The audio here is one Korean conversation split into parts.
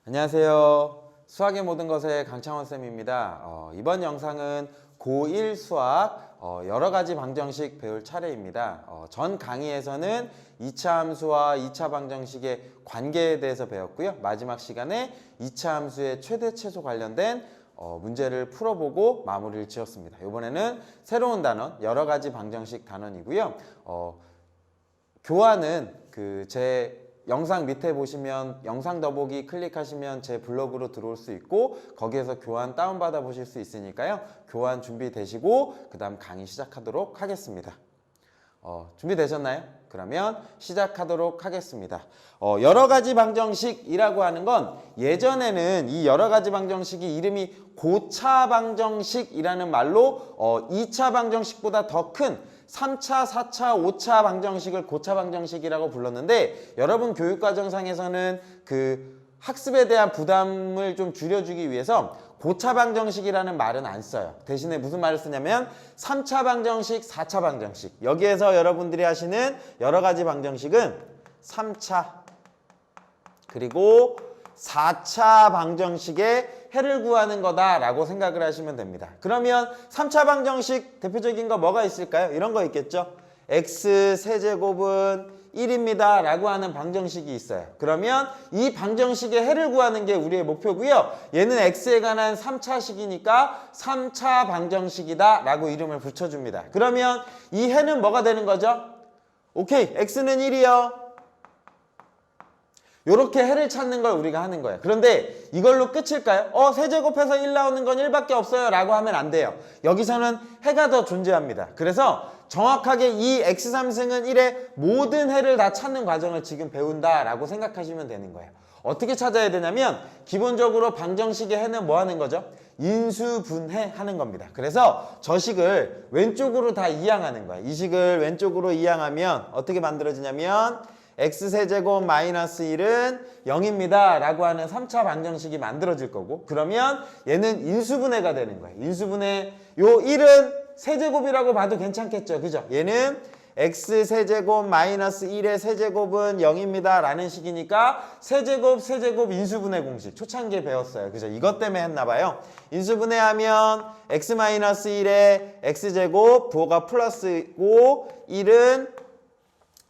안녕하세요. 수학의 모든 것의 강창원 쌤입니다. 이번 영상은 고1 수학 여러 가지 방정식 배울 차례입니다. 전 강의에서는 2차 함수와 2차 방정식의 관계에 대해서 배웠고요. 마지막 시간에 2차 함수의 최대 최소 관련된 문제를 풀어보고 마무리를 지었습니다. 이번에는 새로운 단원, 여러 가지 방정식 단원이고요. 교환은 제 영상 밑에 보시면 영상 더보기 클릭하시면 제 블로그로 들어올 수 있고 거기에서 교환 다운받아 보실 수 있으니까요. 교환 준비되시고 그 다음 강의 시작하도록 하겠습니다. 준비되셨나요? 그러면 시작하도록 하겠습니다. 여러 가지 방정식이라고 하는 건 예전에는 이 여러 가지 방정식이 이름이 고차 방정식이라는 말로 2차 방정식보다 더 큰 3차, 4차, 5차 방정식을 고차 방정식이라고 불렀는데 여러분 교육과정상에서는 학습에 대한 부담을 좀 줄여주기 위해서 고차 방정식이라는 말은 안 써요. 대신에 무슨 말을 쓰냐면 3차 방정식, 4차 방정식. 여기에서 여러분들이 하시는 여러 가지 방정식은 3차 그리고 4차 방정식의 해를 구하는 거다라고 생각을 하시면 됩니다. 그러면 3차 방정식 대표적인 거 뭐가 있을까요? 이런 거 있겠죠? x 세제곱은 1입니다 라고 하는 방정식이 있어요. 그러면 이 방정식의 해를 구하는 게 우리의 목표고요. 얘는 x에 관한 3차식이니까 3차 방정식이다 라고 이름을 붙여줍니다. 그러면 이 해는 뭐가 되는 거죠? 오케이, x는 1이요. 요렇게 해를 찾는 걸 우리가 하는 거예요. 그런데 이걸로 끝일까요? 세제곱해서 1 나오는 건 1밖에 없어요 라고 하면 안 돼요. 여기서는 해가 더 존재합니다. 그래서 정확하게 이 x3승은 1의 모든 해를 다 찾는 과정을 지금 배운다라고 생각하시면 되는 거예요. 어떻게 찾아야 되냐면 기본적으로 방정식의 해는 뭐 하는 거죠? 인수분해 하는 겁니다. 그래서 저 식을 왼쪽으로 다 이항하는 거예요. 이 식을 왼쪽으로 이항하면 어떻게 만들어지냐면 x세제곱 마이너스 1은 0입니다 라고 하는 3차 방정식이 만들어질 거고 그러면 얘는 인수분해가 되는 거예요. 인수분해 요 1은 세제곱이라고 봐도 괜찮겠죠. 그죠? 얘는 x세제곱 마이너스 1의 세제곱은 0입니다 라는 식이니까 세제곱 인수분해 공식 초창기에 배웠어요. 그죠? 이것 때문에 했나 봐요. 인수분해하면 x 마이너스 1의 x제곱 부호가 플러스고 1은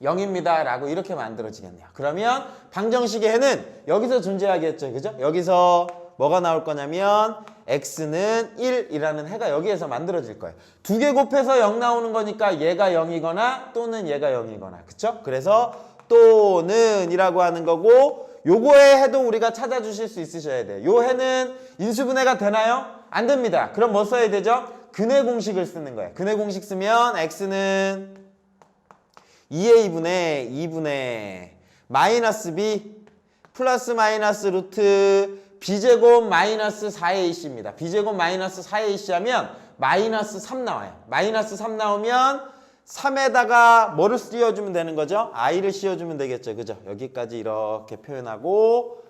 0입니다 라고 이렇게 만들어지겠네요. 그러면 방정식의 해는 여기서 존재하겠죠. 그죠? 여기서 뭐가 나올 거냐면 x는 1이라는 해가 여기에서 만들어질 거예요. 두 개 곱해서 0 나오는 거니까 얘가 0이거나 또는 얘가 0이거나 그쵸? 그래서 또는 이라고 하는 거고 요거의 해도 우리가 찾아주실 수 있으셔야 돼요. 요 해는 인수분해가 되나요? 안 됩니다. 그럼 뭐 써야 되죠? 근해 공식을 쓰는 거예요. 근해 공식 쓰면 x는 2a분의 2분의 마이너스 b 플러스 마이너스 루트 b제곱 마이너스 4ac입니다. b제곱 마이너스 4ac 하면 마이너스 3 나와요. 마이너스 3 나오면 3에다가 뭐를 씌워주면 되는 거죠? i를 씌워주면 되겠죠. 그죠? 여기까지 이렇게 표현하고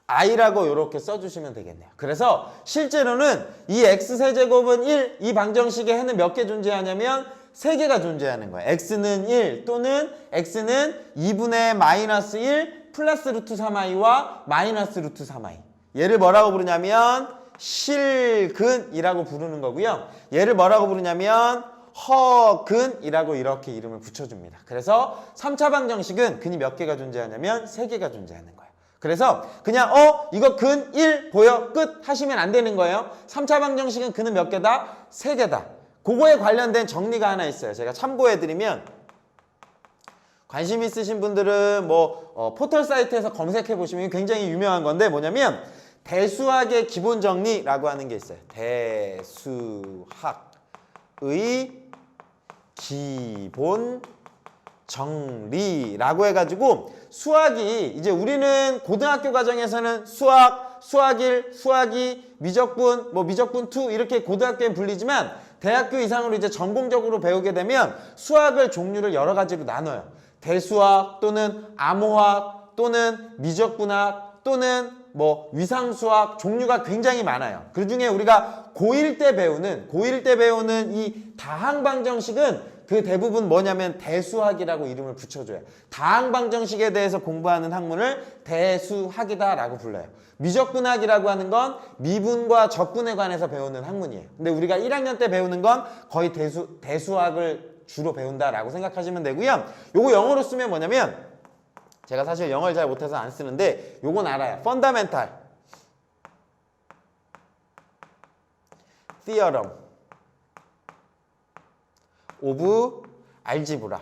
i라고 이렇게 써주시면 되겠네요. 그래서 실제로는 이 x세제곱은 1, 이 방정식의 해는 몇 개 존재하냐면 3개가 존재하는 거예요. x는 1 또는 x는 2분의 마이너스 1 플러스 루트 3i와 마이너스 루트 3i. 얘를 뭐라고 부르냐면 실근이라고 부르는 거고요. 얘를 뭐라고 부르냐면 허근이라고 이렇게 이름을 붙여줍니다. 그래서 3차 방정식은 근이 몇 개가 존재하냐면 3개가 존재하는 거예요. 그래서 그냥 이거 근 1 보여? 끝 하시면 안 되는 거예요. 3차 방정식은 근은 몇 개다? 3개다. 그거에 관련된 정리가 하나 있어요. 제가 참고해드리면 관심 있으신 분들은 포털 사이트에서 검색해 보시면 굉장히 유명한 건데 뭐냐면 대수학의 기본 정리라고 하는 게 있어요. 대수학의 기본 정리라고 해가지고 수학이 이제 우리는 고등학교 과정에서는 수학 1, 수학 2, 미적분, 미적분 2 이렇게 고등학교에 불리지만 대학교 이상으로 이제 전공적으로 배우게 되면 수학을 종류를 여러 가지로 나눠요. 대수학 또는 암호학 또는 미적분학 또는 위상수학 종류가 굉장히 많아요. 그 중에 우리가 고1 때 배우는 이 다항방정식은 그 대부분 뭐냐면 대수학이라고 이름을 붙여줘요. 다항방정식에 대해서 공부하는 학문을 대수학이다라고 불러요. 미적분학이라고 하는 건 미분과 적분에 관해서 배우는 학문이에요. 근데 우리가 1학년 때 배우는 건 거의 대수학을 주로 배운다라고 생각하시면 되고요. 요거 영어로 쓰면 뭐냐면 제가 사실 영어를 잘 못해서 안 쓰는데 요건 알아요. Fundamental Theorem of Algebra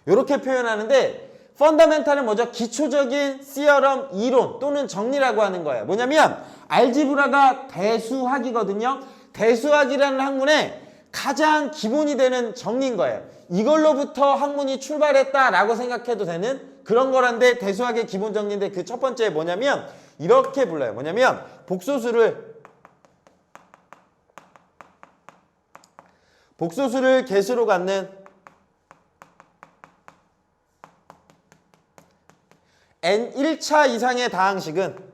이렇게 표현하는데 펀더멘탈은 뭐죠? 기초적인 theorem 이론 또는 정리라고 하는 거예요. 뭐냐면 알지브라가 대수학이거든요. 대수학이라는 학문의 가장 기본이 되는 정리인 거예요. 이걸로부터 학문이 출발했다라고 생각해도 되는 그런 거란데 대수학의 기본 정리인데 그 첫 번째 뭐냐면 이렇게 불러요. 뭐냐면 복소수를 개수로 갖는 n1차 이상의 다항식은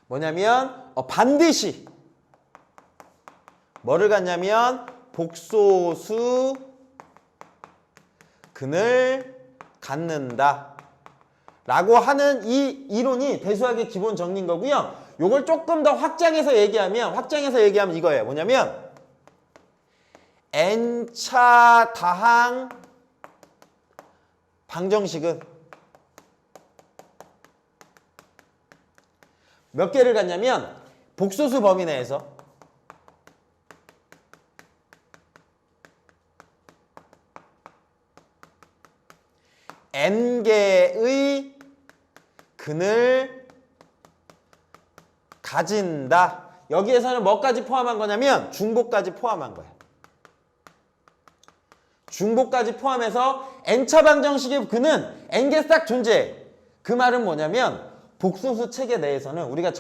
뭐냐면 반드시 뭐를 갖냐면 복소수 근을 갖는다 라고 하는 이 이론이 대수학의 기본 정리인 거고요. 요걸 조금 더 확장해서 얘기하면 이거예요. 뭐냐면 n차 다항 방정식은 몇 개를 갖냐면 복소수 범위 내에서 n개의 근을 가진다. 여기에서는 뭐까지 포함한 거냐면 중복까지 포함한 거예요. 중복까지 포함해서 n차 방정식의 근은 n개 싹 존재해. 그 말은 뭐냐면 복소수 체계 내에서는 우리가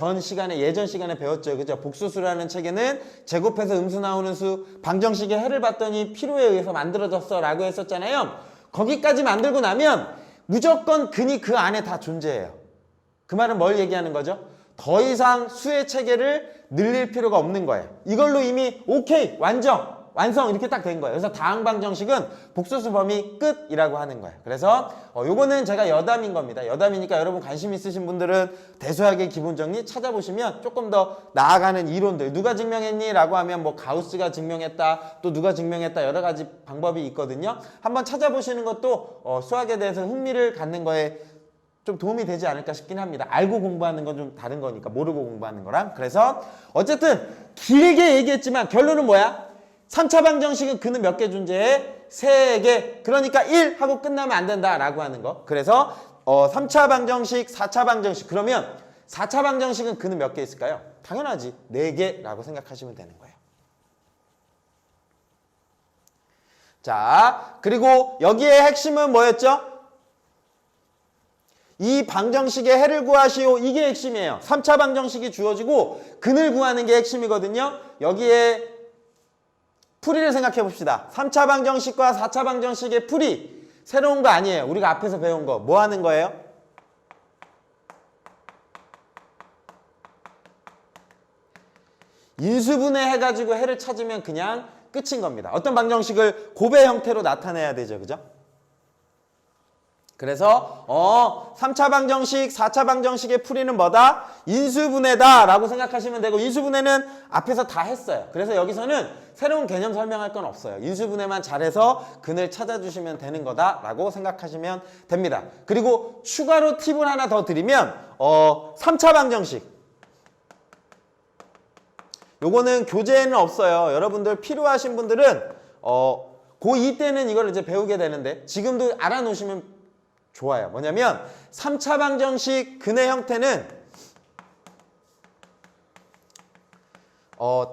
예전 시간에 배웠죠. 그죠? 복소수라는 체계는 제곱해서 음수 나오는 수 방정식의 해를 봤더니 필요에 의해서 만들어졌어 라고 했었잖아요. 거기까지 만들고 나면 무조건 근이 그 안에 다 존재해요. 그 말은 뭘 얘기하는 거죠? 더 이상 수의 체계를 늘릴 필요가 없는 거예요. 이걸로 이미 오케이 완성 이렇게 딱 된 거예요. 그래서 다항방정식은 복소수 범위 끝이라고 하는 거예요. 그래서 요거는 제가 여담인 겁니다. 여담이니까 여러분 관심 있으신 분들은 대수학의 기본 정리 찾아보시면 조금 더 나아가는 이론들 누가 증명했니? 라고 하면 뭐 가우스가 증명했다 또 누가 증명했다 여러 가지 방법이 있거든요. 한번 찾아보시는 것도 수학에 대해서 흥미를 갖는 거에 좀 도움이 되지 않을까 싶긴 합니다. 알고 공부하는 건 좀 다른 거니까 모르고 공부하는 거랑. 그래서 어쨌든 길게 얘기했지만 결론은 뭐야? 3차 방정식은 근은 몇 개 존재해? 3개. 그러니까 1 하고 끝나면 안 된다라고 하는 거. 그래서 3차 방정식, 4차 방정식. 그러면 4차 방정식은 근은 몇 개 있을까요? 당연하지. 4개라고 생각하시면 되는 거예요. 자, 그리고 여기에 핵심은 뭐였죠? 이 방정식의 해를 구하시오. 이게 핵심이에요. 3차 방정식이 주어지고 근을 구하는 게 핵심이거든요. 여기에 풀이를 생각해 봅시다. 3차 방정식과 4차 방정식의 풀이 새로운 거 아니에요. 우리가 앞에서 배운 거. 뭐 하는 거예요? 인수분해 해가지고 해를 찾으면 그냥 끝인 겁니다. 어떤 방정식을 곱의 형태로 나타내야 되죠. 그죠? 그래서 3차 방정식, 4차 방정식의 풀이는 뭐다? 인수분해다 라고 생각하시면 되고 인수분해는 앞에서 다 했어요. 그래서 여기서는 새로운 개념 설명할 건 없어요. 인수분해만 잘해서 근을 찾아주시면 되는 거다 라고 생각하시면 됩니다. 그리고 추가로 팁을 하나 더 드리면 3차 방정식 요거는 교재에는 없어요. 여러분들 필요하신 분들은 고2 때는 이걸 이제 배우게 되는데 지금도 알아놓으시면 좋아요. 뭐냐면 3차 방정식 근의 형태는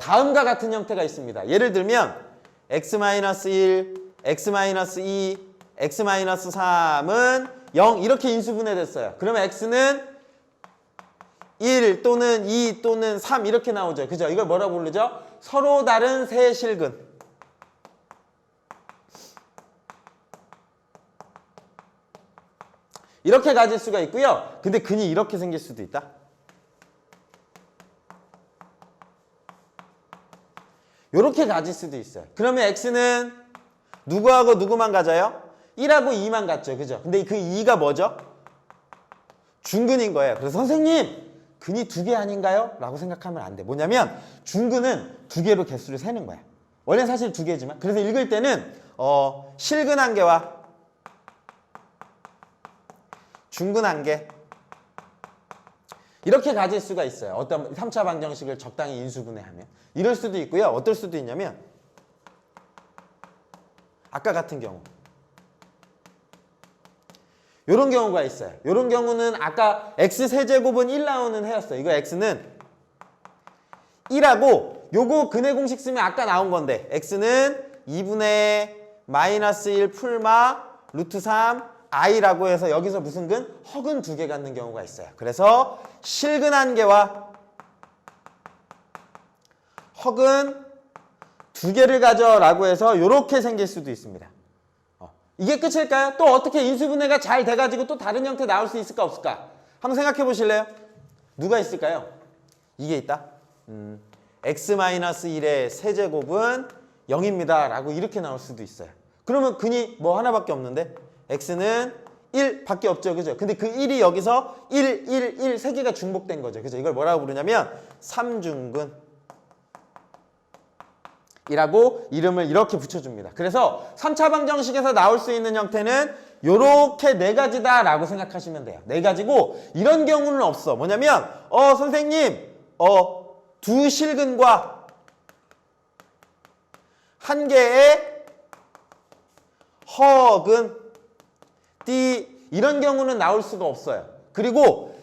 다음과 같은 형태가 있습니다. 예를 들면 x-1, x-2, x-3은 0 이렇게 인수분해됐어요. 그러면 x는 1 또는 2 또는 3 이렇게 나오죠. 그죠? 이걸 뭐라고 부르죠? 서로 다른 세 실근. 이렇게 가질 수가 있고요. 근데 근이 이렇게 생길 수도 있다. 이렇게 가질 수도 있어요. 그러면 x는 누구하고 누구만 가져요? 1하고 2만 같죠. 그죠? 근데 그 2가 뭐죠? 중근인 거예요. 그래서 선생님, 근이 2개 아닌가요? 라고 생각하면 안 돼. 뭐냐면 중근은 2개로 개수를 세는 거야. 원래 사실 2개지만. 그래서 읽을 때는 실근 1개와 중근 1개 이렇게 가질 수가 있어요. 어떤 3차 방정식을 적당히 인수분해하면. 이럴 수도 있고요. 어떨 수도 있냐면 아까 같은 경우 이런 경우가 있어요. 이런 경우는 아까 x세제곱은 1 나오는 해였어요. 이거 x는 1하고 요거 근해 공식 쓰면 아까 나온 건데 x는 2분의 마이너스 1 풀마 루트 3 i라고 해서 여기서 무슨 근? 허근 2개 갖는 경우가 있어요. 그래서 실근 1개와 허근 2개를 가져라고 해서 이렇게 생길 수도 있습니다. 이게 끝일까요? 또 어떻게 인수분해가 잘 돼가지고 또 다른 형태 나올 수 있을까 없을까? 한번 생각해 보실래요? 누가 있을까요? 이게 있다. x-1의 세제곱은 0입니다 라고 이렇게 나올 수도 있어요. 그러면 근이 뭐 하나밖에 없는데 x는 1 밖에 없죠. 그죠? 근데 그 1이 여기서 1, 1, 1 세 개가 중복된 거죠. 그죠? 이걸 뭐라고 부르냐면 3중근 이라고 이름을 이렇게 붙여줍니다. 그래서 3차 방정식에서 나올 수 있는 형태는 요렇게 4가지다 라고 생각하시면 돼요. 4가지고 이런 경우는 없어. 뭐냐면 선생님 2실근과 1개의 허근 띠 이런 경우는 나올 수가 없어요. 그리고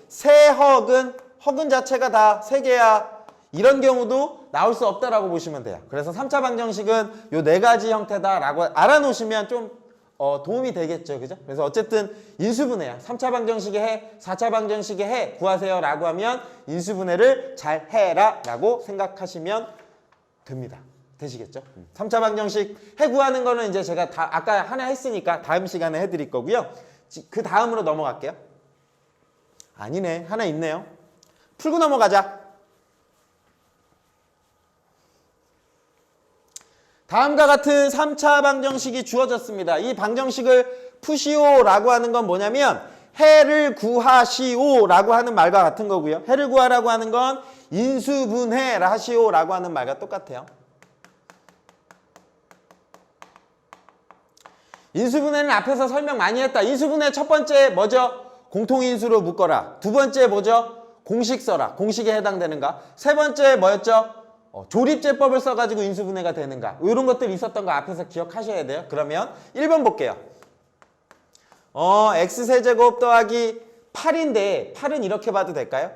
허근 자체가 다 3개야. 이런 경우도 나올 수 없다라고 보시면 돼요. 그래서 3차 방정식은 요 4가지 형태다라고 알아놓으시면 좀 도움이 되겠죠. 그죠? 그래서 어쨌든 인수분해야. 3차 방정식의 해, 4차 방정식의 해 구하세요 라고 하면 인수분해를 잘 해라 라고 생각하시면 됩니다. 되시겠죠? 3차 방정식 해 구하는 거는 이제 제가 아까 하나 했으니까 다음 시간에 해드릴 거고요. 그 다음으로 넘어갈게요. 아니네. 하나 있네요. 풀고 넘어가자. 다음과 같은 3차 방정식이 주어졌습니다. 이 방정식을 푸시오라고 하는 건 뭐냐면 해를 구하시오라고 하는 말과 같은 거고요. 해를 구하라고 하는 건 인수분해라 하시오라고 하는 말과 똑같아요. 인수분해는 앞에서 설명 많이 했다. 인수분해 첫 번째 뭐죠? 공통인수로 묶어라. 두 번째 뭐죠? 공식 써라. 공식에 해당되는가? 세 번째 뭐였죠? 조립제법을 써가지고 인수분해가 되는가? 이런 것들이 있었던 거 앞에서 기억하셔야 돼요. 그러면 1번 볼게요. x세제곱 더하기 8인데 8은 이렇게 봐도 될까요?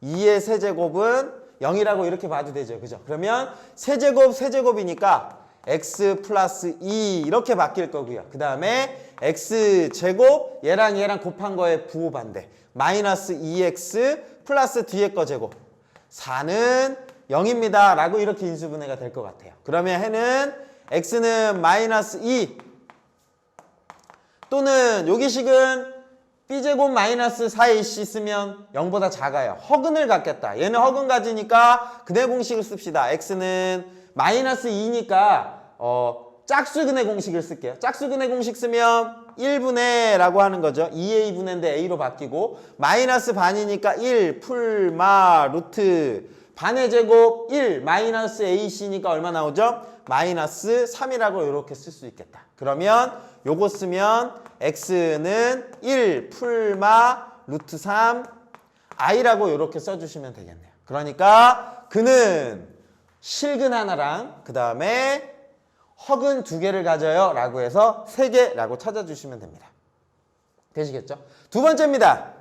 2의 세제곱은 0이라고 이렇게 봐도 되죠. 그죠? 그러면 세제곱이니까 x 플러스 2 이렇게 바뀔 거고요. 그 다음에 x제곱 얘랑 곱한 거에 부호반대 마이너스 2x 플러스 뒤에 거 제곱 4는 0입니다 라고 이렇게 인수분해가 될 것 같아요. 그러면 해는 x는 마이너스 2 또는 여기식은 b제곱 마이너스 4ac 쓰면 0보다 작아요. 허근을 갖겠다. 얘는 허근 가지니까 근해 공식을 씁시다. x는 마이너스 2니까 짝수근해 공식을 쓸게요. 짝수근해 공식 쓰면 1분의 라고 하는 거죠. 2a 분해인데 a로 바뀌고 마이너스 반이니까 1 풀마 루트 반의 제곱 1 마이너스 ac니까 얼마 나오죠? 마이너스 3이라고 이렇게 쓸 수 있겠다. 그러면 요거 쓰면 x는 1 풀마 루트 3 i라고 이렇게 써주시면 되겠네요. 그러니까 그는 실근 하나랑 그 다음에 허근 2개를 가져요 라고 해서 3개라고 찾아주시면 됩니다. 되시겠죠? 두 번째입니다.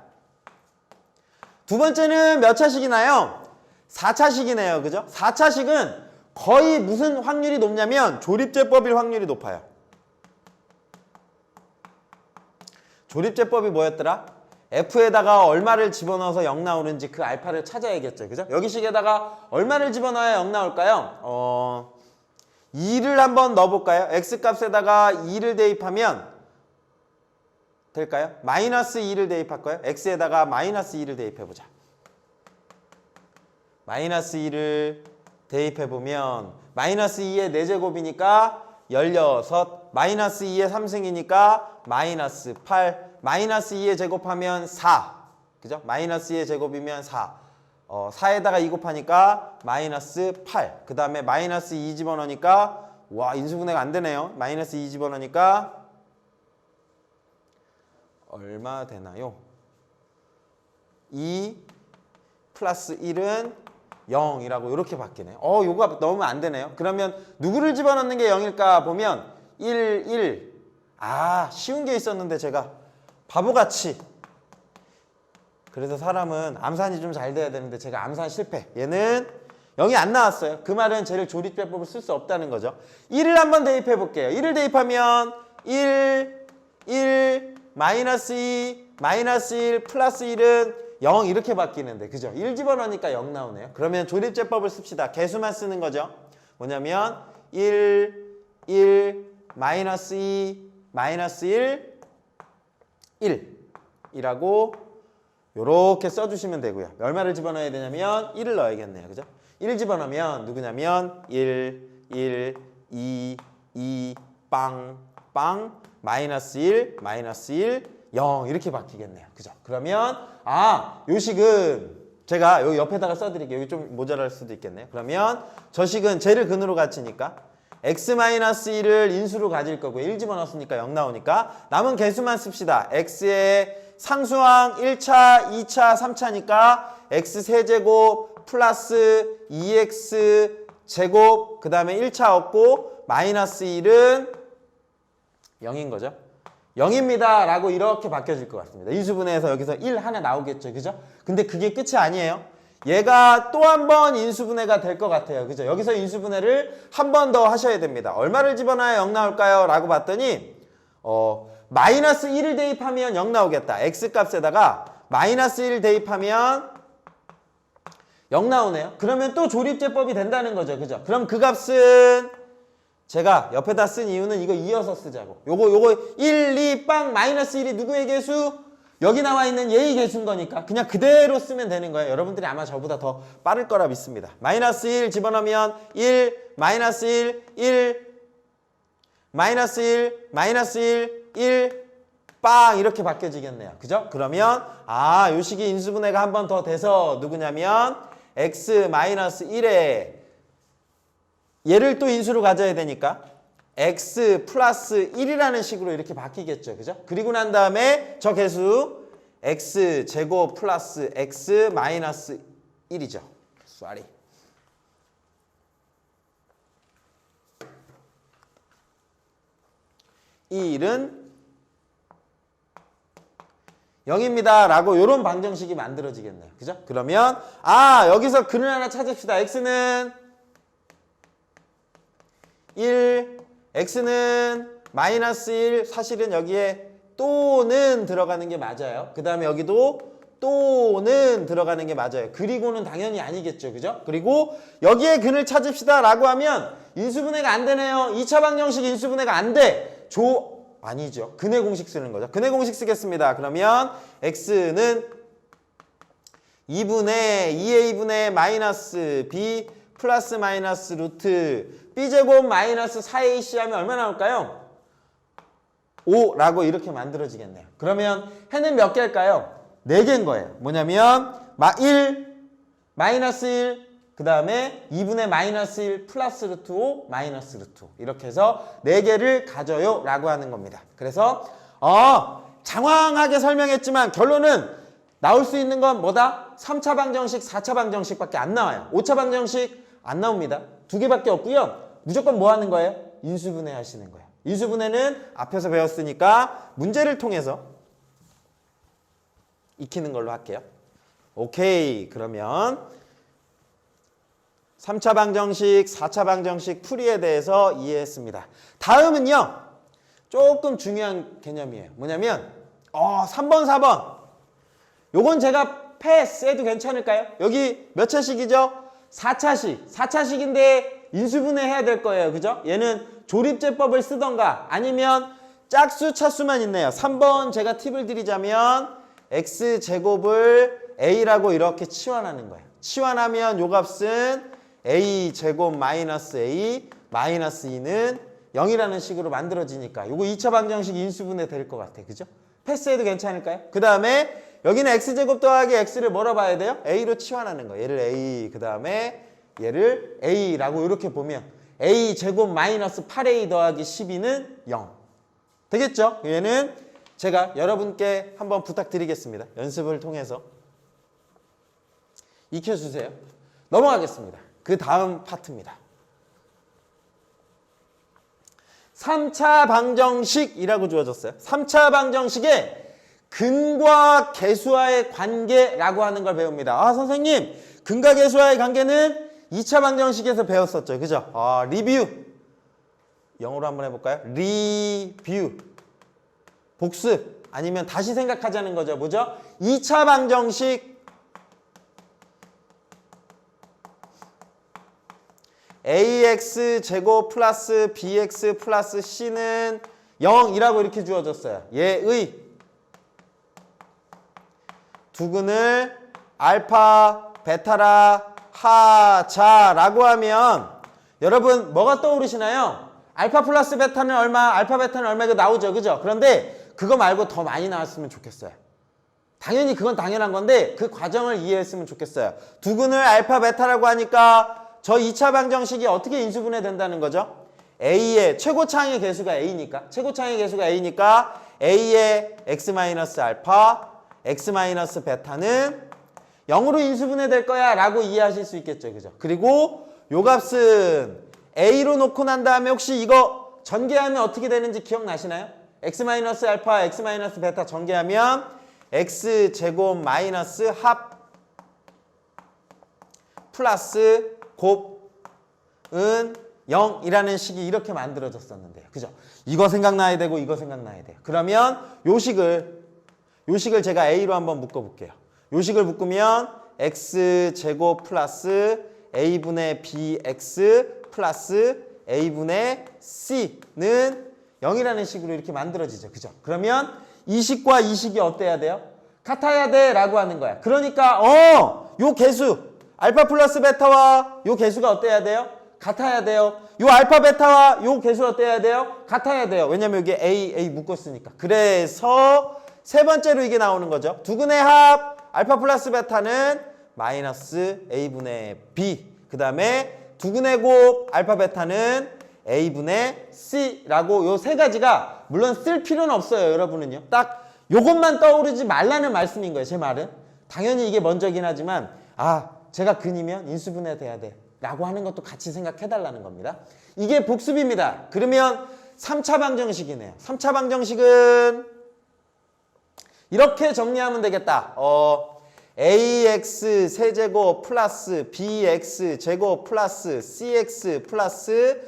두 번째는 몇 차식이나요? 4차식이네요. 그죠? 4차식은 거의 무슨 확률이 높냐면 조립제법일 확률이 높아요. 조립제법이 뭐였더라? F에다가 얼마를 집어넣어서 0 나오는지 그 알파를 찾아야겠죠. 그죠? 여기 식에다가 얼마를 집어넣어야 0 나올까요? 2를 한번 넣어볼까요? X값에다가 2를 대입하면 될까요? 마이너스 2를 대입할까요? x에다가 마이너스 2를 대입해보자. 마이너스 2를 대입해보면 마이너스 2의 4제곱이니까 16, 마이너스 2의 3승이니까 마이너스 8, 마이너스 2의 제곱하면 4. 그죠? 마이너스 2의 제곱이면 4. 4에다가 2 곱하니까 마이너스 8. 그 다음에 마이너스 2 집어넣으니까 와, 인수분해가 안 되네요. 마이너스 2 집어넣으니까 얼마 되나요? 2 플러스 1은 0이라고 이렇게 바뀌네요. 요거 넣으면 안 되네요. 그러면 누구를 집어넣는 게 0일까 보면 1, 1. 아, 쉬운 게 있었는데 제가 바보같이. 그래서 사람은 암산이 좀 잘 돼야 되는데 제가 암산 실패. 얘는 0이 안 나왔어요. 그 말은 쟤를 조립제법을 쓸 수 없다는 거죠. 1을 한번 대입해 볼게요. 1을 대입하면 1, 1, 마이너스 2, 마이너스 1, 플러스 1은 0 이렇게 바뀌는데 그죠? 1 집어넣으니까 0 나오네요. 그러면 조립제법을 씁시다. 개수만 쓰는 거죠. 뭐냐면 1, 1, 마이너스 2, 마이너스 1, 1이라고 요렇게 써주시면 되고요. 얼마를 집어넣어야 되냐면 1을 넣어야겠네요. 그죠? 1 집어넣으면 누구냐면 1, 1, 2, 2, 빵, 빵, 마이너스 1, 마이너스 1, 0 이렇게 바뀌겠네요. 그죠? 그러면 요 식은 제가 여기 옆에다가 써드릴게요. 여기 좀 모자랄 수도 있겠네요. 그러면 저 식은 쟤를 근으로 가치니까 x-1을 인수로 가질 거고요. 1 집어넣었으니까 0 나오니까 남은 개수만 씁시다. x의 상수항 1차, 2차, 3차니까 x 세제곱 플러스 2x 제곱 그 다음에 1차 없고 마이너스 1은 0인 거죠. 0입니다 라고 이렇게 바뀌어질 것 같습니다. 인수분해에서 여기서 1 하나 나오겠죠. 그죠? 근데 그게 끝이 아니에요. 얘가 또 한 번 인수분해가 될 것 같아요. 그죠? 여기서 인수분해를 한 번 더 하셔야 됩니다. 얼마를 집어넣어야 0 나올까요? 라고 봤더니 마이너스 1을 대입하면 0 나오겠다. x값에다가 마이너스 1을 대입하면 0 나오네요. 그러면 또 조립제법이 된다는 거죠. 그죠? 그럼 그 값은 제가 옆에다 쓴 이유는 이거 이어서 쓰자고. 요거 1, 2, 빵, 마이너스 1이 누구의 개수? 여기 나와 있는 얘의 개수인 거니까 그냥 그대로 쓰면 되는 거예요. 여러분들이 아마 저보다 더 빠를 거라 믿습니다. 마이너스 1 집어넣으면 1, 마이너스 1, 1, 마이너스 1, 마이너스 1, 1, 빵 이렇게 바뀌어지겠네요. 그죠? 그러면 요 식이 인수분해가 한 번 더 돼서 누구냐면 x-1에 얘를 또 인수로 가져야 되니까 x 플러스 1이라는 식으로 이렇게 바뀌겠죠. 그죠? 그리고 난 다음에 저 개수 x 제곱 플러스 x 마이너스 1이죠. 쏘리. 이 1은 0입니다 라고 이런 방정식이 만들어지겠네요. 그죠? 그러면 여기서 근을 하나 찾읍시다. x는 1, x는 마이너스 1, 사실은 여기에 또는 들어가는 게 맞아요. 그 다음에 여기도 또는 들어가는 게 맞아요. 그리고는 당연히 아니겠죠. 그죠? 그리고 여기에 근을 찾읍시다 라고 하면 인수분해가 안 되네요. 2차 방정식 인수분해가 안 돼. 아니죠. 근의 공식 쓰는 거죠. 근의 공식 쓰겠습니다. 그러면 x는 2분의 2a분의 마이너스 b 플러스 마이너스 루트 b제곱 마이너스 4ac 하면 얼마 나올까요? 5라고 이렇게 만들어지겠네요. 그러면 해는 몇 개일까요? 4개인 거예요. 뭐냐면 1, 마이너스 1, 그 다음에 2분의 마이너스 1 플러스 루트 5 마이너스 루트 5 이렇게 해서 4개를 가져요 라고 하는 겁니다. 그래서 장황하게 설명했지만 결론은 나올 수 있는 건 뭐다? 3차 방정식, 4차 방정식밖에 안 나와요. 5차 방정식 안 나옵니다. 2개밖에 없고요. 무조건 뭐 하는 거예요? 인수분해 하시는 거예요. 인수분해는 앞에서 배웠으니까 문제를 통해서 익히는 걸로 할게요. 오케이. 그러면 3차 방정식, 4차 방정식 풀이에 대해서 이해했습니다. 다음은요. 조금 중요한 개념이에요. 뭐냐면 3번, 4번. 요건 제가 패스해도 괜찮을까요? 여기 몇 차식이죠? 4차식. 4차식인데 인수분해 해야 될 거예요. 그죠? 얘는 조립제법을 쓰던가 아니면 짝수 차수만 있네요. 3번 제가 팁을 드리자면 x제곱을 a라고 이렇게 치환하는 거예요. 치환하면 요 값은 a제곱 마이너스 a 마이너스 2는 0이라는 식으로 만들어지니까 요거 2차 방정식 인수분해 될 것 같아. 그죠? 패스해도 괜찮을까요? 그 다음에 여기는 x제곱 더하기 x를 뭐라 봐야 돼요? a로 치환하는 거예요. 얘를 a, 그 다음에 얘를 a라고 이렇게 보면 a제곱 마이너스 8a 더하기 12는 0. 되겠죠? 얘는 제가 여러분께 한번 부탁드리겠습니다. 연습을 통해서 익혀주세요. 넘어가겠습니다. 그 다음 파트입니다. 3차 방정식이라고 주어졌어요. 3차 방정식에 근과 계수와의 관계라고 하는 걸 배웁니다. 아, 선생님, 근과 계수와의 관계는 2차 방정식에서 배웠었죠. 그죠? 리뷰. 영어로 한번 해볼까요? 리뷰. 복습. 아니면 다시 생각하자는 거죠. 뭐죠? 2차 방정식 ax 플러스 bx 플러스 c는 0이라고 이렇게 주어졌어요. 얘의 두근을 알파, 베타라 하자라고 하면 여러분 뭐가 떠오르시나요? 알파 플러스 베타는 얼마, 알파 베타는 얼마 이거 나오죠. 그죠? 그런데 그거 말고 더 많이 나왔으면 좋겠어요. 당연히 그건 당연한 건데 그 과정을 이해했으면 좋겠어요. 두근을 알파, 베타라고 하니까 저 2차 방정식이 어떻게 인수분해 된다는 거죠? A의 최고차항의 개수가 A니까 최고차항의 개수가 A니까 A의 x-알파, x-베타는 0으로 인수분해 될 거야 라고 이해하실 수 있겠죠. 그죠? 그리고 요 값은 A로 놓고 난 다음에 혹시 이거 전개하면 어떻게 되는지 기억나시나요? x-알파, x-베타 전개하면 x제곱 마이너스 합 플러스 곱은 0이라는 식이 이렇게 만들어졌었는데요. 그죠? 이거 생각나야 되고 이거 생각나야 돼요. 그러면 요식을 제가 A로 한번 묶어볼게요. 요식을 묶으면 x제곱 플러스 a분의 bx 플러스 a분의 c는 0이라는 식으로 이렇게 만들어지죠. 그죠? 그러면 이 식과 이 식이 어때야 돼요? 같아야 돼 라고 하는 거야. 그러니까 요 개수 알파 플러스 베타와 요 개수가 어때야 돼요? 같아야 돼요. 요 알파 베타와 요 개수 어때야 돼요? 같아야 돼요. 왜냐면 여기 A 묶었으니까. 그래서 세 번째로 이게 나오는 거죠. 두근의 합 알파 플러스 베타는 마이너스 A분의 B. 그 다음에 두근의 곱 알파 베타는 A분의 C라고 요 세 가지가 물론 쓸 필요는 없어요. 여러분은요. 딱 요것만 떠오르지 말라는 말씀인 거예요. 제 말은. 당연히 이게 먼저긴 하지만 제가 근이면 인수분해 돼야 돼 라고 하는 것도 같이 생각해달라는 겁니다. 이게 복습입니다. 그러면 3차 방정식이네요. 3차 방정식은 이렇게 정리하면 되겠다. ax 세제곱 플러스 bx 제곱 플러스 cx 플러스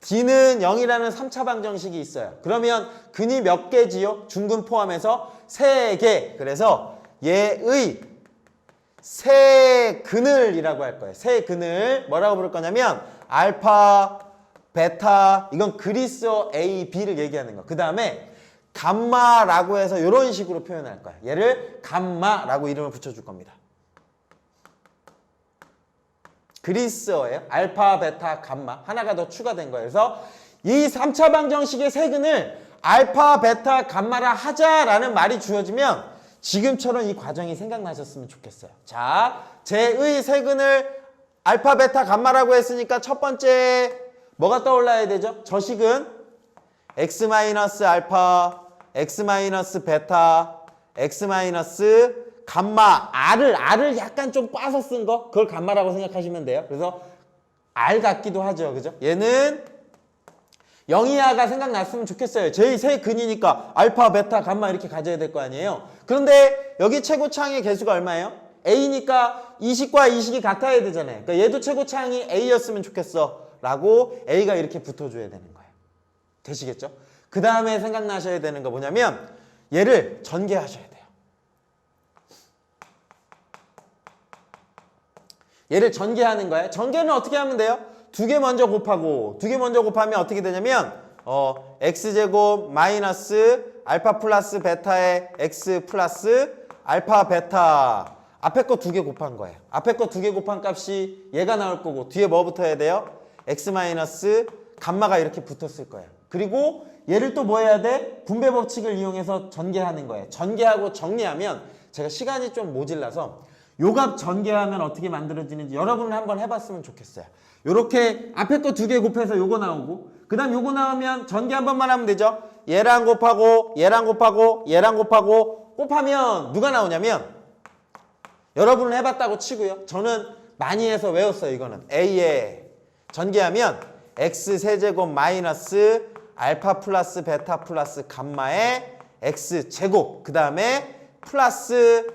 d는 0이라는 3차 방정식이 있어요. 그러면 근이 몇 개지요? 중근 포함해서 3개. 그래서 얘의 세근을이라고 할 거예요. 세근을 뭐라고 부를 거냐면 알파, 베타 이건 그리스어 A, B를 얘기하는 거. 그 다음에 감마라고 해서 이런 식으로 표현할 거야. 얘를 감마라고 이름을 붙여줄 겁니다. 그리스어예요. 알파, 베타, 감마 하나가 더 추가된 거예요. 그래서 이 3차 방정식의 세근을 알파, 베타, 감마라 하자라는 말이 주어지면 지금처럼 이 과정이 생각나셨으면 좋겠어요. 자, 제의 세근을 알파, 베타, 감마라고 했으니까 첫 번째 뭐가 떠올라야 되죠? 저 식은 x-알파, x-베타, x-감마, r을 약간 좀 꽈서 쓴 거 그걸 감마라고 생각하시면 돼요. 그래서 r 같기도 하죠. 그죠? 얘는 0이하가 생각났으면 좋겠어요. 제의 세 근이니까 알파, 베타, 감마 이렇게 가져야 될 거 아니에요. 그런데 여기 최고차항의 개수가 얼마예요? A니까 이 식과 이 식이 같아야 되잖아요. 그러니까 얘도 최고차항이 A였으면 좋겠어 라고 A가 이렇게 붙어줘야 되는 거예요. 되시겠죠? 그 다음에 생각나셔야 되는 거 뭐냐면 얘를 전개하셔야 돼요. 얘를 전개하는 거예요. 전개는 어떻게 하면 돼요? 두 개 먼저 곱하고 두 개 먼저 곱하면 어떻게 되냐면 x제곱 마이너스 알파 플러스 베타의 x 플러스 알파 베타 앞에 거 두 개 곱한 거예요. 앞에 거 두 개 곱한 값이 얘가 나올 거고 뒤에 뭐 붙어야 돼요? x 마이너스 감마가 이렇게 붙었을 거예요. 그리고 얘를 또 뭐 해야 돼? 분배 법칙을 이용해서 전개하는 거예요. 전개하고 정리하면 제가 시간이 좀 모질라서 요 값 전개하면 어떻게 만들어지는지 여러분은 한번 해봤으면 좋겠어요. 요렇게 앞에 거 두 개 곱해서 요거 나오고 그 다음 요거 나오면 전개 한 번만 하면 되죠. 얘랑 곱하고 얘랑 곱하고 얘랑 곱하고 곱하면 누가 나오냐면 여러분은 해봤다고 치고요. 저는 많이 해서 외웠어요. 이거는 A에 전개하면 x 세제곱 마이너스 알파 플러스 베타 플러스 감마의 x 제곱 그 다음에 플러스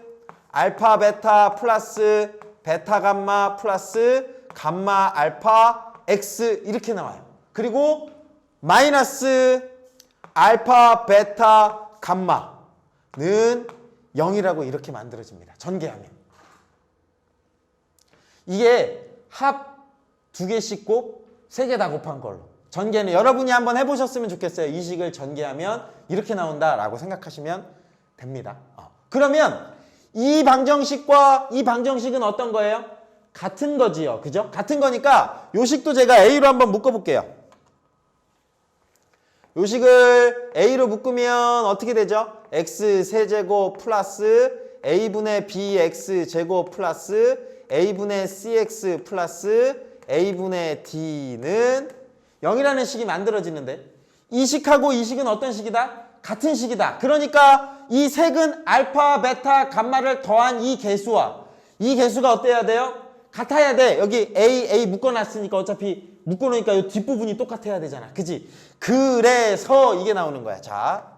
알파 베타 플러스 베타 감마 플러스 감마 알파 x 이렇게 나와요. 그리고 마이너스 알파 베타 감마는 0이라고 이렇게 만들어집니다. 전개하면. 이게 합 두 개씩 곱 세 개 다 곱한 걸로. 전개는 여러분이 한번 해보셨으면 좋겠어요. 이 식을 전개하면 이렇게 나온다라고 생각하시면 됩니다. 그러면 이 방정식과 이 방정식은 어떤 거예요? 같은 거지요. 그죠? 같은 거니까 요 식도 제가 A로 한번 묶어볼게요. 요 식을 A로 묶으면 어떻게 되죠? x 세제곱 플러스 A분의 bx 제곱 플러스 A분의 cx 플러스 A분의 d는 0이라는 식이 만들어지는데 이 식하고 이 식은 어떤 식이다? 같은 식이다. 그러니까 이 색은 알파, 베타, 감마를 더한 이 개수와 이 개수가 어때야 돼요? 같아야 돼. 여기 A 묶어놨으니까 어차피 묶어놓으니까 이 뒷부분이 똑같아야 되잖아. 그지? 그래서 이게 나오는 거야. 자,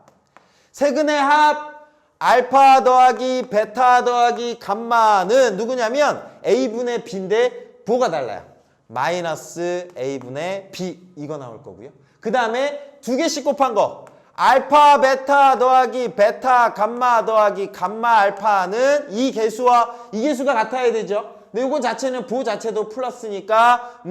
세근의 합 알파 더하기 베타 더하기 감마는 누구냐면 A분의 B인데 부호가 달라요. 마이너스 A분의 B 이거 나올 거고요. 그 다음에 두 개씩 곱한 거 알파 베타 더하기 베타 감마 더하기 감마 알파는 이 개수와 이 개수가 같아야 되죠. 근데 이거 자체는 부호 자체도 플러스니까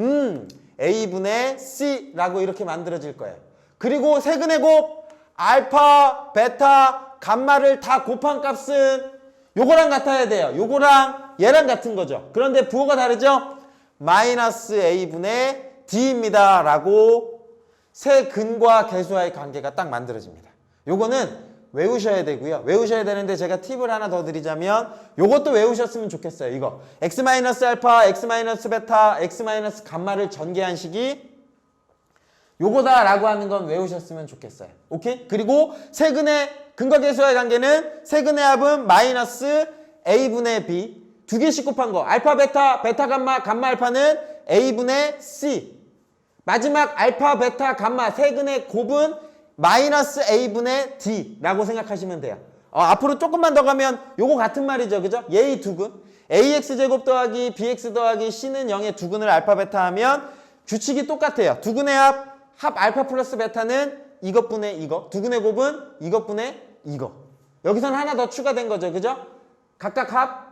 A분의 C라고 이렇게 만들어질 거예요. 그리고 세근의 곱 알파 베타 감마를 다 곱한 값은 요거랑 같아야 돼요. 요거랑 얘랑 같은 거죠. 그런데 부호가 다르죠? 마이너스 A분의 D입니다. 라고 세근과 개수와의 관계가 딱 만들어집니다. 요거는 외우셔야 되고요. 외우셔야 되는데 제가 팁을 하나 더 드리자면 요것도 외우셨으면 좋겠어요. 이거 x 마이너스 알파, x 마이너스 베타, x 마이너스 감마를 전개한 식이 요거다라고 하는 건 외우셨으면 좋겠어요. 오케이? 그리고 세근의 근과 개수와의 관계는 세근의 합은 마이너스 A분의 B 두 개씩 곱한 거 알파 베타, 베타 감마, 감마 알파는 A분의 C 마지막 알파 베타 감마 세근의 곱은 마이너스 A분의 D라고 생각하시면 돼요. 앞으로 조금만 더 가면 요거 같은 말이죠. 그죠? 얘의 두근 AX제곱 더하기 BX 더하기 C는 0의 두근을 알파 베타 하면 규칙이 똑같아요. 두근의 합 알파 플러스 베타는 이것분의 이거 두근의 곱은 이것분의 이거 여기선 하나 더 추가된 거죠. 그죠? 각각 합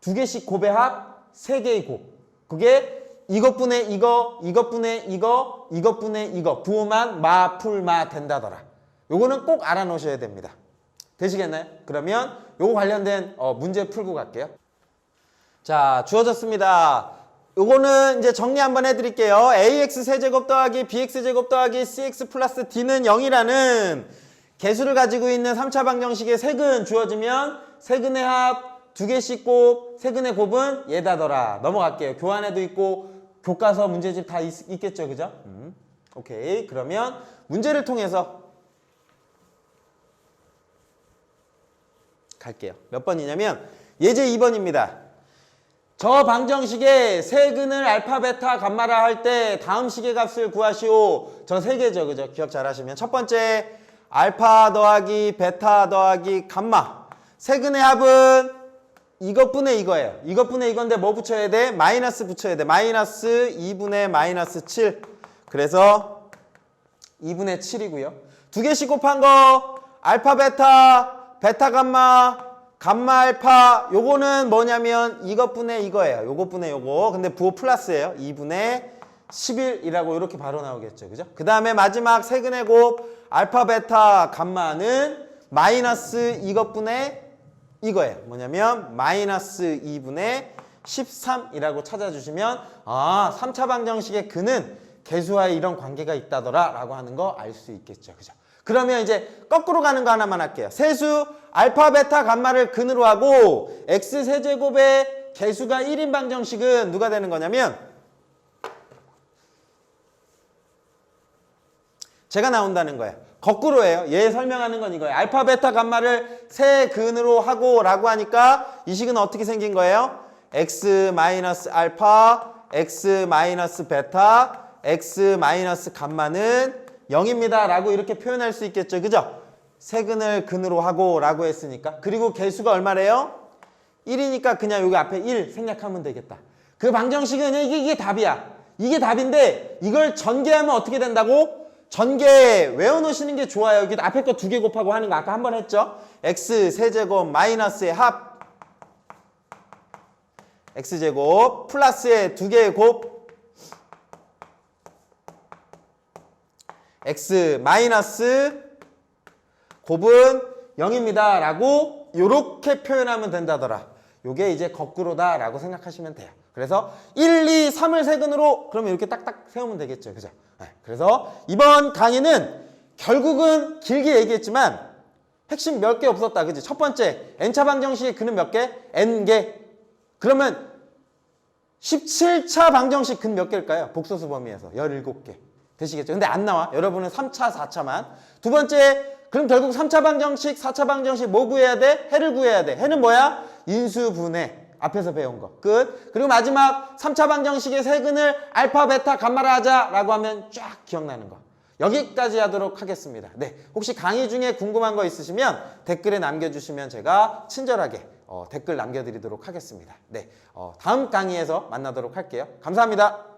두 개씩 곱의 합 세 개의 곱 그게 이것분의 이거 이것분의 이거 이것분의 이거 부호만 마 풀마 된다더라. 요거는 꼭 알아놓으셔야 됩니다. 되시겠나요? 그러면 요거 관련된 문제 풀고 갈게요. 자, 주어졌습니다. 요거는 이제 정리 한번 해드릴게요. ax 세제곱 더하기 bx 제곱 더하기 cx 플러스 d는 0이라는 개수를 가지고 있는 3차 방정식의 색은 주어지면 세근의 합 두 개씩 곱, 세근의 곱은 얘다더라. 넘어갈게요. 교환에도 있고 교과서 문제집 다 있겠죠. 그죠? 오케이. 그러면 문제를 통해서 갈게요. 몇 번이냐면 예제 2번입니다. 저 방정식에 세근을 알파, 베타, 감마라 할 때 다음 식의 값을 구하시오. 저 세 개죠. 그죠? 기억 잘 하시면. 첫 번째, 알파 더하기 베타 더하기 감마. 세근의 합은 이것분의 이거예요. 이것분의 이건데 뭐 붙여야 돼? 마이너스 붙여야 돼. 마이너스 2분의 마이너스 7. 그래서 2분의 7이고요. 두 개씩 곱한 거 알파, 베타, 베타, 감마, 감마, 알파 요거는 뭐냐면 이것분의 이거예요. 요것분의 요거. 근데 부호 플러스예요. 2분의 11이라고 이렇게 바로 나오겠죠. 그죠? 그 다음에 마지막 세근의 곱 알파, 베타, 감마는 마이너스 이것분의 이거예요. 뭐냐면 마이너스 2분의 13이라고 찾아주시면 3차 방정식의 근은 개수와의 이런 관계가 있다더라 라고 하는 거 알 수 있겠죠. 그죠? 그러면 이제 거꾸로 가는 거 하나만 할게요. 세수 알파, 베타, 감마를 근으로 하고 x 세제곱의 개수가 1인 방정식은 누가 되는 거냐면 제가 나온다는 거예요. 거꾸로예요. 얘 설명하는 건 이거예요. 알파, 베타, 감마를 세근으로 하고 라고 하니까 이 식은 어떻게 생긴 거예요? x 마이너스 알파, x 마이너스 베타, x 마이너스 감마는 0입니다 라고 이렇게 표현할 수 있겠죠. 그죠? 세근을 근으로 하고 라고 했으니까. 그리고 개수가 얼마래요? 1이니까 그냥 여기 앞에 1 생략하면 되겠다. 그 방정식은 이게 답이야. 이게 답인데 이걸 전개하면 어떻게 된다고? 전개 외워놓으시는 게 좋아요. 여기 앞에 거 2개 곱하고 하는 거 아까 한 번 했죠? x 세제곱 마이너스의 합 x제곱 플러스의 2개의 곱 x 마이너스 곱은 0입니다 라고 요렇게 표현하면 된다더라. 요게 이제 거꾸로다 라고 생각하시면 돼요. 그래서 1, 2, 3을 세근으로 그러면 이렇게 딱딱 세우면 되겠죠. 그죠? 그래서 이번 강의는 결국은 길게 얘기했지만 핵심 몇 개 없었다. 그지? 첫 번째 n차 방정식의 근은 몇 개? n개. 그러면 17차 방정식 근 몇 개일까요? 복소수 범위에서 17개. 되시겠죠? 근데 안 나와. 여러분은 3차, 4차만. 두 번째, 그럼 결국 3차 방정식, 4차 방정식 뭐 구해야 돼? 해를 구해야 돼. 해는 뭐야? 인수분해. 앞에서 배운 거. 끝. 그리고 마지막 3차 방정식의 세근을 알파, 베타, 감마를 하자라고 하면 쫙 기억나는 거. 여기까지 하도록 하겠습니다. 네, 혹시 강의 중에 궁금한 거 있으시면 댓글에 남겨주시면 제가 친절하게 댓글 남겨드리도록 하겠습니다. 네, 다음 강의에서 만나도록 할게요. 감사합니다.